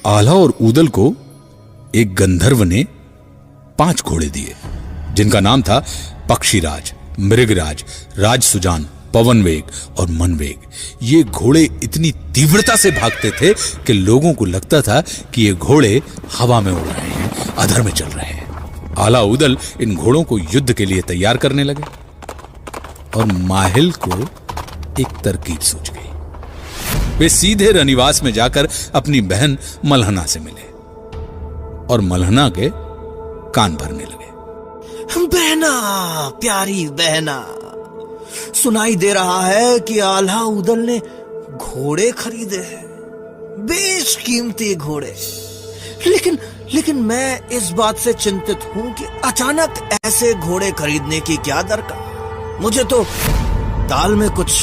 आल्हा और ऊदल को एक गंधर्व ने 5 घोड़े दिए, जिनका नाम था पक्षीराज, मृगराज, राजसुजान, पवनवेग और मनवेग। ये घोड़े इतनी तीव्रता से भागते थे कि लोगों को लगता था कि ये घोड़े हवा में उड़ रहे हैं, अधर में चल रहे हैं। आल्हा ऊदल इन घोड़ों को युद्ध के लिए तैयार करने लगे और माहिल को एक तरकीब सूझ गई। वे सीधे रनिवास में जाकर अपनी बहन मलहना से मिले और मलहना के कान भरने लगे। बहना, प्यारी बहना, सुनाई दे रहा है कि आल्हा ऊदल ने घोड़े खरीदे हैं, बेशकीमती घोड़े। लेकिन मैं इस बात से चिंतित हूं कि अचानक ऐसे घोड़े खरीदने की क्या दरकार। मुझे तो दाल में कुछ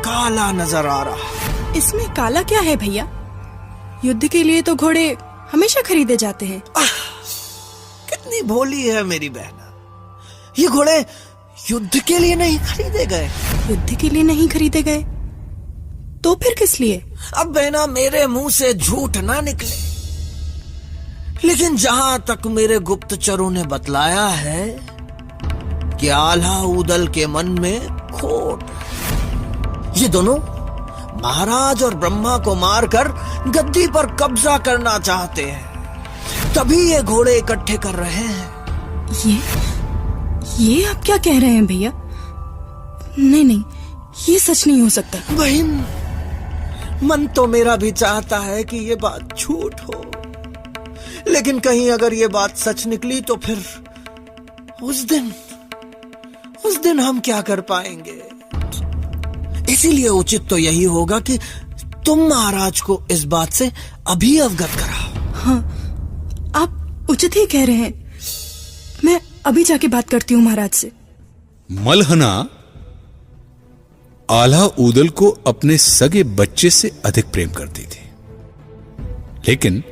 काला नजर आ रहा। इसमें काला क्या है भैया? युद्ध के लिए तो घोड़े हमेशा खरीदे जाते हैं। कितनी भोली है मेरी बहना। ये घोड़े युद्ध के लिए नहीं खरीदे गए। युद्ध के लिए नहीं खरीदे गए तो फिर किस लिए? अब बहना, मेरे मुंह से झूठ ना निकले, लेकिन जहां तक मेरे गुप्तचरों ने बतलाया है कि आल्हा ऊदल के मन में खोट, ये दोनों महाराज और ब्रह्मा को मारकर गद्दी पर कब्जा करना चाहते हैं, तभी ये घोड़े इकट्ठे कर रहे हैं। ये आप क्या कह रहे हैं भैया? नहीं, ये सच नहीं हो सकता। बहन, मन तो मेरा भी चाहता है कि ये बात झूठ हो, लेकिन कहीं अगर ये बात सच निकली तो फिर उस दिन हम क्या कर पाएंगे। इसीलिए उचित तो यही होगा कि तुम महाराज को इस बात से अभी अवगत कराओ। हाँ, आप उचित ही कह रहे हैं। मैं अभी जाके बात करती हूँ महाराज से। मलहना आल्हा ऊदल को अपने सगे बच्चे से अधिक प्रेम करती थी, लेकिन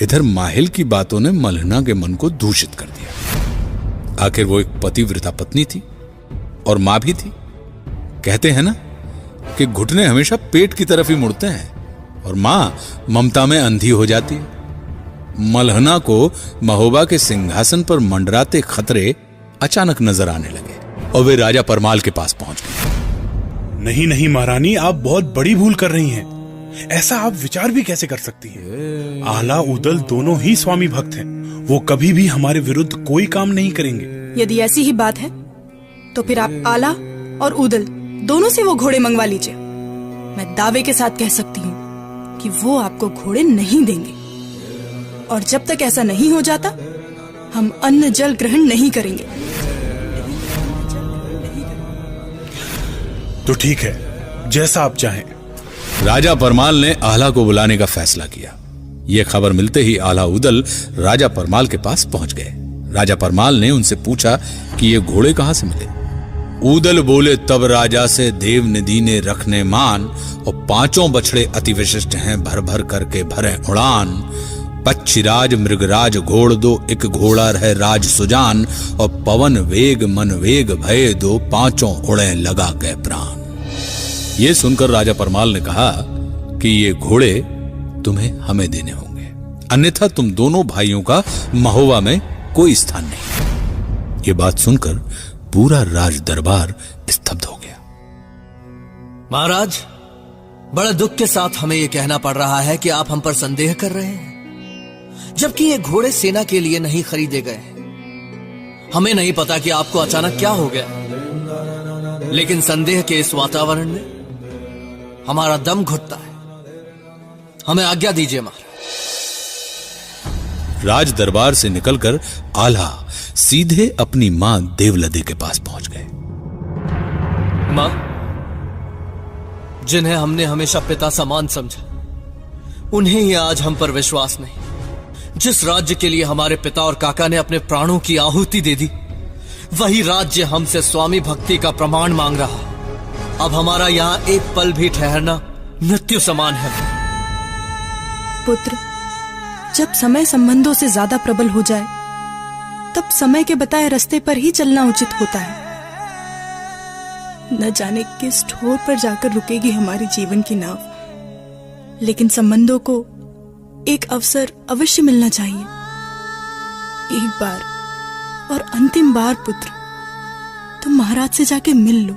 इधर माहिल की बातों ने मलहना के मन को दूषित कर दिया। आखिर वो एक पतिव्रता पत्नी थी और मां भी थी। कहते हैं ना कि घुटने हमेशा पेट की तरफ ही मुड़ते हैं और मां ममता में अंधी हो जाती है। मलहना को महोबा के सिंहासन पर मंडराते खतरे अचानक नजर आने लगे और वे राजा परमाल के पास पहुंच गए। नहीं महारानी, आप बहुत बड़ी भूल कर रही हैं। ऐसा आप विचार भी कैसे कर सकती हैं? आल्हा ऊदल दोनों ही स्वामी भक्त हैं। वो कभी भी हमारे विरुद्ध कोई काम नहीं करेंगे। यदि ऐसी ही बात है तो फिर आप आल्हा और ऊदल दोनों से वो घोड़े मंगवा लीजिए। मैं दावे के साथ कह सकती हूँ कि वो आपको घोड़े नहीं देंगे, और जब तक ऐसा नहीं हो जाता हम अन्न जल ग्रहण नहीं करेंगे। तो ठीक है, जैसा आप चाहें। राजा परमाल ने आल्हा को बुलाने का फैसला किया। यह खबर मिलते ही आल्हा ऊदल राजा परमाल के पास पहुंच गए। राजा परमाल ने उनसे पूछा कि ये घोड़े कहां से मिले। ऊदल बोले, तब राजा से देव निधि ने रखने मान, और 5 बछड़े अति विशिष्ट हैं, भर भर करके भरे उड़ान। पक्षीराज मृगराज घोड़ दो, एक घोड़ा रहे राज सुजान, और पवन वेग मन वेग भय दो, 5 उड़े लगा के प्राण। ये सुनकर राजा परमाल ने कहा कि ये घोड़े तुम्हें हमें देने होंगे, अन्यथा तुम दोनों भाइयों का महोबा में कोई स्थान नहीं। ये बात सुनकर पूरा राज दरबार स्तब्ध हो गया। महाराज, बड़े दुख के साथ हमें यह कहना पड़ रहा है कि आप हम पर संदेह कर रहे हैं, जबकि ये घोड़े सेना के लिए नहीं खरीदे गए। हमें नहीं पता कि आपको अचानक क्या हो गया, लेकिन संदेह के इस वातावरण में हमारा दम घुटता है। हमें आज्ञा दीजिए महाराज। राज दरबार से निकलकर आल्हा सीधे अपनी मां देवलदे के पास पहुंच गए। मां, जिन्हें हमने हमेशा पिता समान समझा, उन्हें ही आज हम पर विश्वास नहीं। जिस राज्य के लिए हमारे पिता और काका ने अपने प्राणों की आहुति दे दी, वही राज्य हमसे स्वामी भक्ति का प्रमाण मांग रहा। अब हमारा यहां एक पल भी ठहरना मृत्यु समान है। पुत्र, जब समय संबंधों से ज्यादा प्रबल हो जाए, तब समय के बताए रास्ते पर ही चलना उचित होता है। न जाने किस ठोर पर जाकर रुकेगी हमारी जीवन की नाव, लेकिन संबंधों को एक अवसर अवश्य मिलना चाहिए। एक बार और अंतिम बार पुत्र, तुम महाराज से जाके मिल लो।